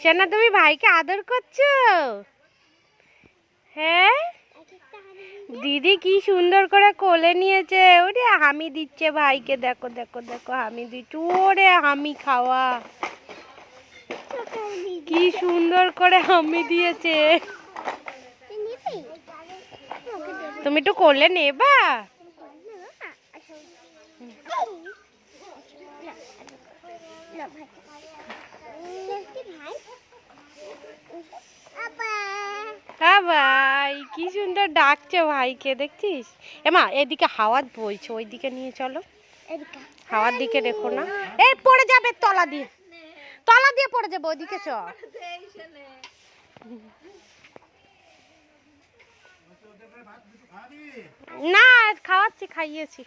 সোনা তুমি ভাইকে আদর করছো? হ্যাঁ, দিদি কি সুন্দর করে কোলে নিয়েছে। ওরে হামি দিচ্ছে ভাইকে, দেখো দেখো দেখো হামি দিচ্ছে। ওরে হামি খাওয়া, কি সুন্দর করে হামি দিয়েছে। তুমি একটু কোলে নেবা? হ্যাঁ ভাই, কি সুন্দর ডাকছে ভাইকে, দেখছিস? এমা এদিকে হাওয়া বইছে, ওইদিকে নিয়ে চলো। হাওয়ার দিকে রেখো না, এই পড়ে যাবে তলা দিয়ে, তলা দিয়ে পড়ে যাবে, ওইদিকে চ। না খাওয়াচ্ছি, খাইয়েছি।